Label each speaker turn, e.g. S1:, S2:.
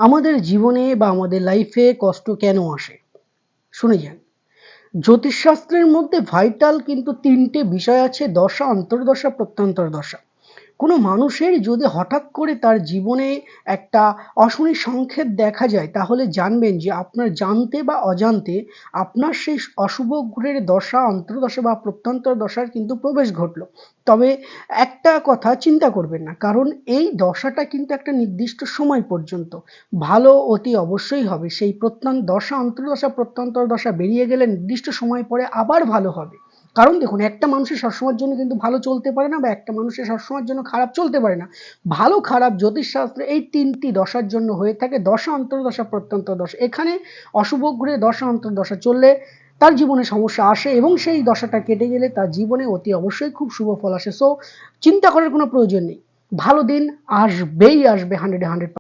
S1: আমাদের জীবনে বা আমাদের লাইফে কষ্ট কেন আসে? শুনে যান। জ্যোতিষশাস্ত্রের মধ্যে ভাইটাল কিন্তু ৩ টে বিষয় আছে দশা, অন্তর্দশা, প্রত্যন্তর দশা। কোনো মানুষের যদি হঠাৎ করে তার জীবনে একটা অশনি সংকেত দেখা যায় তাহলে জানবেন যে আপনার জানতে বা অজান্তে আপনার সেই অশুভ গ্রহের দশা, অন্তর্দশা বা প্রত্যন্তর দশার কিন্তু প্রবেশ ঘটলো। তবে একটা কথা চিন্তা করবেন না। কারণ এই দশাটা কিন্তু একটা নির্দিষ্ট সময় পর্যন্ত। ভালো অতি অবশ্যই হবে। সেই দশা, অন্তর্দশা, প্রত্যন্তর দশা বেরিয়ে গেলে নির্দিষ্ট সময় পরে আবার ভালো হবে। কারণ দেখুন একটা মানুষের সবসময়ের জন্য কিন্তু ভালো চলতে পারে না বা একটা মানুষের সবসময়ের জন্য খারাপ চলতে পারে না। ভালো খারাপ জ্যোতিষশাস্ত্রে এই ৩ টি দশার জন্য হয়ে থাকে দশা, অন্তর্দশা, প্রত্যন্তর দশা। এখানে অশুভ গ্রহে দশা, অন্তর্দশা চললে তার জীবনে সমস্যা আসে এবং সেই দশাটা কেটে গেলে তার জীবনে অতি অবশ্যই খুব শুভ ফল আসে। সো চিন্তা করার কোনো প্রয়োজন নেই। ভালো দিন আসবেই আসবে 100 এ 100